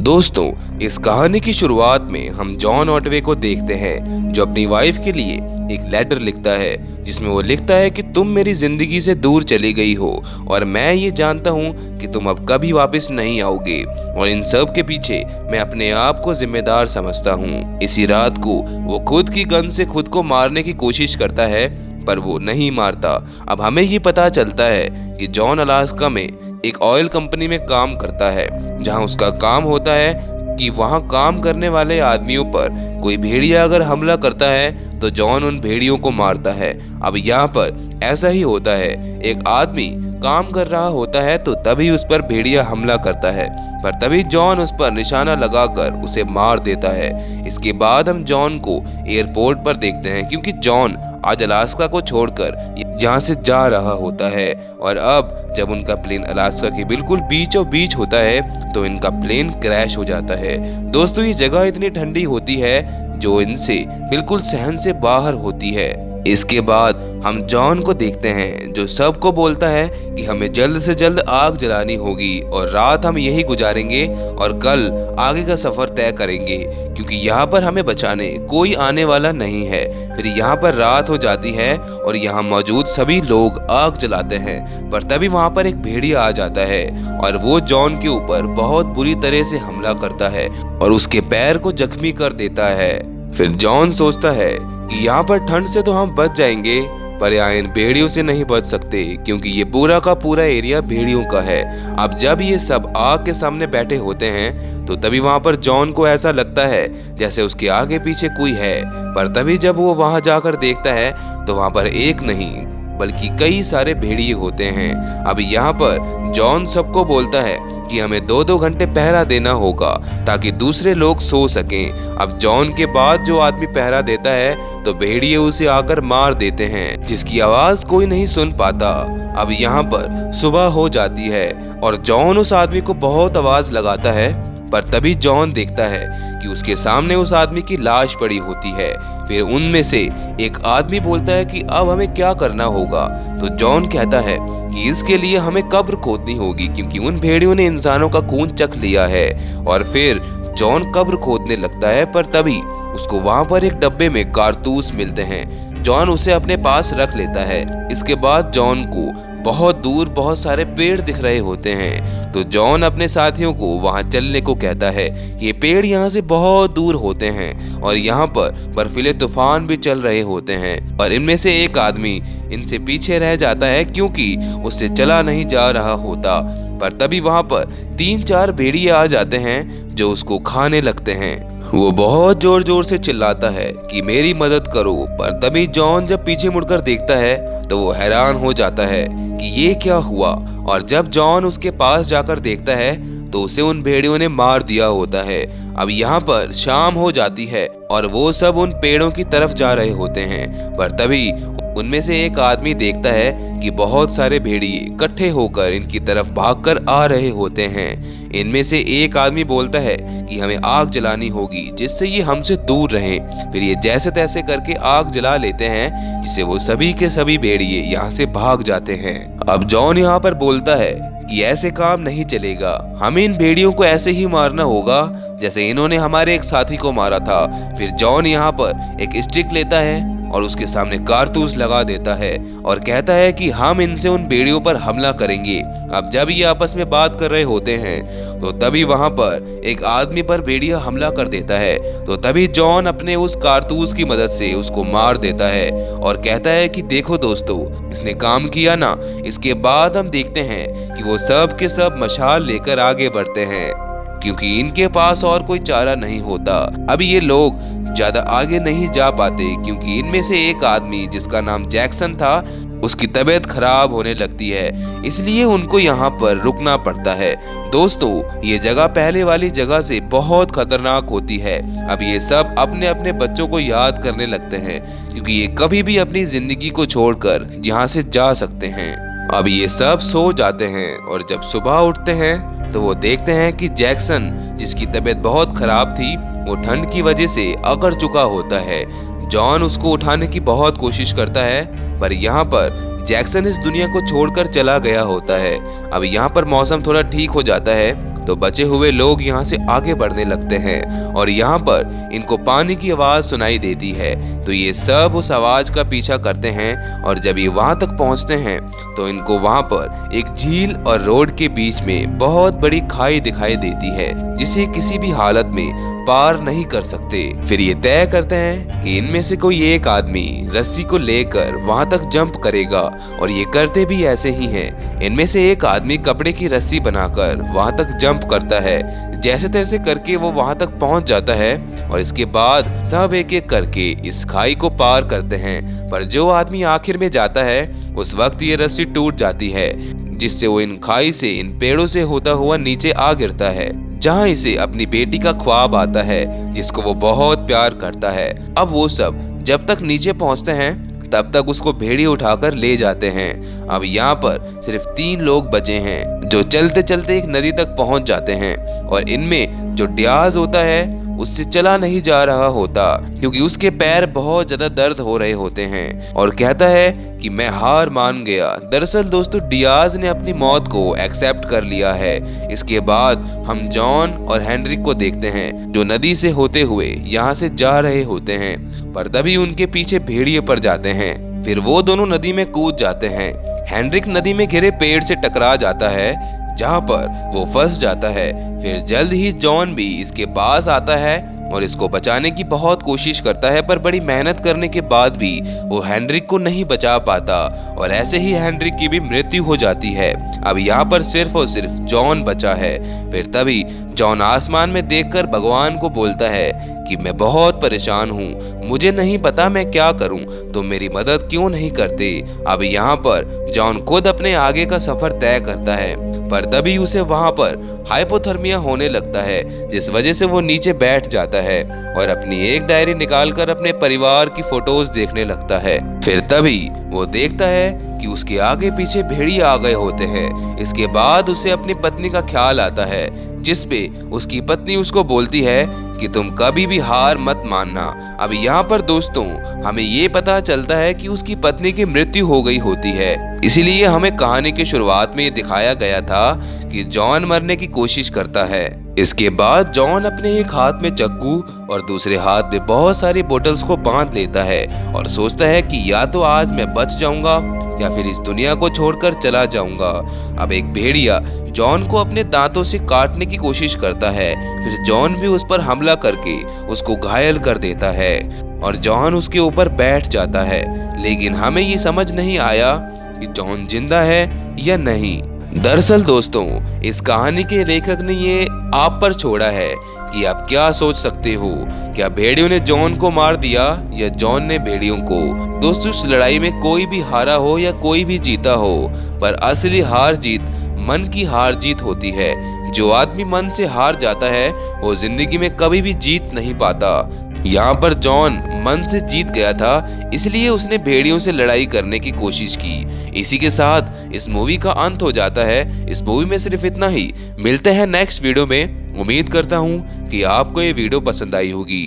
दोस्तों, इस कहानी की शुरुआत में हम जॉन ऑटवे को देखते हैं जो अपनी वाइफ के लिए एक लेटर लिखता है जिसमें वो लिखता है कि तुम मेरी जिंदगी से दूर चली गई हो और मैं ये जानता हूँ कि तुम अब कभी वापस नहीं आओगे और इन सब के पीछे मैं अपने आप को जिम्मेदार समझता हूँ। इसी रात को वो खुद की गन से खुद को मारने की कोशिश करता है पर वो नहीं मारता। अब हमें ये पता चलता है कि जॉन अलास्का में एक ऑयल कंपनी में काम करता है जहां उसका काम होता है कि वहां काम करने वाले आदमियों पर कोई भेड़िया अगर हमला करता है तो जॉन उन भेड़ियों को मारता है। अब यहाँ पर ऐसा ही होता है, एक आदमी काम कर रहा होता है तो तभी उस पर भेड़िया हमला करता है पर तभी जॉन उस पर निशाना लगाकर उसे मार देता है। इसके बाद हम जॉन को एयरपोर्ट पर देखते हैं क्योंकि जॉन आज अलास्का को छोड़कर यहाँ से जा रहा होता है और अब जब उनका प्लेन अलास्का के बिल्कुल बीचों बीच होता है तो इनका प्लेन क्रैश हो जाता है। दोस्तों, ये जगह इतनी ठंडी होती है जो इनसे बिल्कुल सहन से बाहर होती है। इसके बाद हम जॉन को देखते हैं जो सबको बोलता है कि हमें जल्द से जल्द आग जलानी होगी और रात हम यही गुजारेंगे और कल आगे का सफर तय करेंगे क्योंकि यहाँ पर हमें बचाने कोई आने वाला नहीं है। फिर यहाँ पर रात हो जाती है और यहाँ मौजूद सभी लोग आग जलाते हैं पर तभी वहाँ पर एक भेड़िया आ जाता है और वो जॉन के ऊपर बहुत बुरी तरह से हमला करता है और उसके पैर को जख्मी कर देता है। फिर जॉन सोचता है कि यहाँ पर ठंड से तो हम बच जाएंगे पर यहाँ इन भेड़ियों से नहीं बच सकते क्योंकि ये पूरा का पूरा एरिया भेड़ियों का है। अब जब ये सब आग के सामने बैठे होते हैं तो तभी वहाँ पर जॉन को ऐसा लगता है जैसे उसके आगे पीछे कोई है पर तभी जब वो वहाँ जाकर देखता है तो वहाँ पर एक नहीं बल्कि कई सारे भेड़िए होते हैं। अब यहाँ पर जॉन सबको बोलता है कि हमें 2-2 घंटे पहरा देना होगा ताकि दूसरे लोग सो सकें। अब जॉन के बाद जो आदमी पहरा देता है तो भेड़िए उसे आकर मार देते हैं जिसकी आवाज कोई नहीं सुन पाता। अब यहाँ पर सुबह हो जाती है और जॉन उस आदमी को बहुत आवाज लगाता है पर तभी जॉन देखता है कि उसके सामने उस आदमी की लाश पड़ी होती है। फिर उनमें से एक आदमी बोलता है कि अब हमें क्या करना होगा तो जॉन कहता है कि इसके लिए हमें कब्र खोदनी होगी क्योंकि उन भेड़ियों ने इंसानों का खून चख लिया है। और फिर जॉन कब्र खोदने लगता है पर तभी उसको वहां पर एक डब्बे में कारतूस मिलते हैं। जॉन उसे अपने पास रख लेता है। इसके बाद जॉन को बहुत दूर बहुत सारे पेड़ दिख रहे होते हैं तो जॉन अपने साथियों को वहां चलने को कहता है। ये पेड़ यहाँ से बहुत दूर होते हैं और यहाँ पर बर्फीले तूफान भी चल रहे होते हैं और इनमें से एक आदमी इनसे पीछे रह जाता है क्योंकि उससे चला नहीं जा रहा होता। पर तभी वहां पर 3-4 भेड़िए आ जाते हैं जो उसको खाने लगते हैं। वो बहुत जोर जोर से चिल्लाता है कि मेरी मदद करो पर तभी जॉन जब पीछे मुड़कर देखता है तो वो हैरान हो जाता है कि ये क्या हुआ और जब जॉन उसके पास जाकर देखता है तो उसे उन भेड़ियों ने मार दिया होता है। अब यहाँ पर शाम हो जाती है और वो सब उन पेड़ों की तरफ जा रहे होते हैं पर तभी उनमें से एक आदमी देखता है कि बहुत सारे भेड़िए इकट्ठे होकर इनकी तरफ भागकर आ रहे होते हैं। इनमें से एक आदमी बोलता है कि हमें आग जलानी होगी जिससे ये हमसे दूर रहें। फिर ये जैसे तैसे करके आग जला लेते हैं जिससे वो सभी के सभी भेड़िए यहाँ से भाग जाते हैं। अब जॉन यहाँ पर बोलता है कि ऐसे काम नहीं चलेगा, हमें इन भेड़ियों को ऐसे ही मारना होगा जैसे इन्होंने हमारे एक साथी को मारा था। फिर जॉन यहाँ पर एक स्टिक लेता है और उसके सामने कारतूस लगा देता है और कहता है कि हम इनसे उन भेड़ियों पर हमला करेंगे। अब जब ये आपस में बात कर रहे होते हैं तो तभी वहां पर एक आदमी पर भेड़िया हमला कर देता है तो तभी जॉन अपने उस कारतूस की मदद से उसको मार देता है और कहता है कि देखो दोस्तों, इसने काम किया ना। इसके बाद हम देखते हैं कि वो सब के सब मशाल लेकर आगे बढ़ते हैं क्योंकि इनके पास और कोई चारा नहीं होता। अब ये लोग ज्यादा आगे नहीं जा पाते क्योंकि इनमें से एक आदमी जिसका नाम जैक्सन था उसकी तबीयत खराब होने लगती है, इसलिए उनको यहाँ पर रुकना पड़ता है। दोस्तों, ये जगह पहले वाली जगह से बहुत खतरनाक होती है। अब ये सब अपने अपने बच्चों को याद करने लगते हैं क्योंकि ये कभी भी अपनी जिंदगी को छोड़कर यहाँ से जा सकते हैं। अब ये सब सो जाते हैं और जब सुबह उठते हैं तो वो देखते हैं कि जैक्सन जिसकी तबीयत बहुत खराब थी वो ठंड की वजह से अकड़ चुका होता है। जॉन उसको उठाने की बहुत कोशिश करता है पर यहाँ पर जैक्सन इस दुनिया को छोड़कर चला गया होता है। अब यहाँ पर मौसम थोड़ा ठीक हो जाता है तो बचे हुए लोग यहाँ से आगे बढ़ने लगते हैं और यहाँ पर इनको पानी की आवाज सुनाई देती है। तो ये सब उस आवाज का पीछा करते हैं और जब ये वहां तक पहुंचते हैं तो इनको वहां पर एक झील और रोड के बीच में बहुत बड़ी खाई दिखाई देती है जिसे किसी भी हालत में पार नहीं कर सकते। फिर ये तय करते हैं कि इनमें से कोई एक आदमी रस्सी को लेकर वहां तक जंप करेगा और ये करते भी ऐसे ही हैं। इनमें से एक आदमी कपड़े की रस्सी बनाकर वहां तक जंप करता है। जैसे तैसे करके वो वहां तक पहुंच जाता है और इसके बाद सब एक एक करके इस खाई को पार करते हैं। पर जो आदमी आखिर में जाता है उस वक्त ये रस्सी टूट जाती है जिससे वो इन खाई से इन पेड़ों से होता हुआ नीचे आ गिरता है जहां इसे अपनी बेटी का ख्वाब आता है जिसको वो बहुत प्यार करता है। अब वो सब जब तक नीचे पहुंचते हैं तब तक उसको भेड़िए उठाकर ले जाते हैं। अब यहाँ पर सिर्फ 3 लोग बचे हैं जो चलते चलते एक नदी तक पहुंच जाते हैं और इनमें जो डियाज होता है उससे चला नहीं जा रहा होता क्योंकि उसके पैर बहुत ज्यादा दर्द हो रहे होते हैं और कहता है कि मैं हार मान गया। दरअसल दोस्तों डियाज ने अपनी मौत को एक्सेप्ट कर लिया है। इसके बाद हम जॉन और हेनरिक को देखते हैं जो नदी से होते हुए यहाँ से जा रहे होते हैं पर तभी उनके पीछे भेड़िए पड़ जाते हैं। फिर वो दोनों नदी में कूद जाते हैं। हेनरिक नदी में घिरे पेड़ से टकरा जाता है जहां पर वो फंस जाता है। फिर जल्द ही जॉन भी इसके पास आता है और इसको बचाने की बहुत कोशिश करता है पर बड़ी मेहनत करने के बाद भी वो हेनरिक को नहीं बचा पाता और ऐसे ही हेनरिक की भी मृत्यु हो जाती है। अब यहाँ पर सिर्फ और सिर्फ जॉन बचा है। फिर तभी जॉन आसमान में देखकर भगवान को बोलता है कि मैं बहुत परेशान हूँ, मुझे नहीं पता मैं क्या करूँ, तो मेरी मदद क्यों नहीं करते। अब यहाँ पर जॉन खुद अपने आगे का सफर तय करता है पर तभी उसे वहां पर हाइपोथर्मिया होने लगता है जिस वजह से वो नीचे बैठ जाता है और अपनी एक डायरी निकालकर अपने परिवार की फोटोज देखने लगता है। फिर तभी वो देखता है कि उसके आगे पीछे भेड़िए आ गए होते हैं। इसके बाद उसे अपनी पत्नी का ख्याल आता है जिस पे उसकी पत्नी उसको बोलती है कि तुम कभी भी हार मत मानना। अब यहाँ पर दोस्तों हमें ये पता चलता है कि उसकी पत्नी की मृत्यु हो गई होती है। इसीलिए हमें कहानी की शुरुआत में ये दिखाया गया था कि जॉन मरने की कोशिश करता है। इसके बाद जॉन अपने एक हाथ में चाकू और दूसरे हाथ में बहुत सारी बोतल्स को बांध लेता है और सोचता है कि या तो आज मैं बच जाऊंगा या फिर इस दुनिया को छोड़कर चला जाऊंगा। अब एक भेड़िया जॉन को अपने दांतों से काटने की कोशिश करता है। फिर जॉन भी उस पर हमला करके उसको घायल कर देता है और जॉन उसके ऊपर बैठ जाता है। लेकिन हमें ये समझ नहीं आया कि जॉन जिंदा है या नहीं। दरअसल दोस्तों इस कहानी के लेखक ने ये आप पर छोड़ा है कि आप क्या सोच सकते हो, क्या भेड़ियों ने जॉन को मार दिया या जॉन ने भेड़ियों को। दोस्तों इस लड़ाई में कोई भी हारा हो या कोई भी जीता हो पर असली हार जीत मन की हार जीत होती है। जो आदमी मन से हार जाता है वो जिंदगी में कभी भी जीत नहीं पाता। यहाँ पर जॉन मन से जीत गया था इसलिए उसने भेड़ियों से लड़ाई करने की कोशिश की। इसी के साथ इस मूवी का अंत हो जाता है। इस मूवी में सिर्फ इतना ही। मिलते हैं नेक्स्ट वीडियो में। उम्मीद करता हूँ कि आपको ये वीडियो पसंद आई होगी।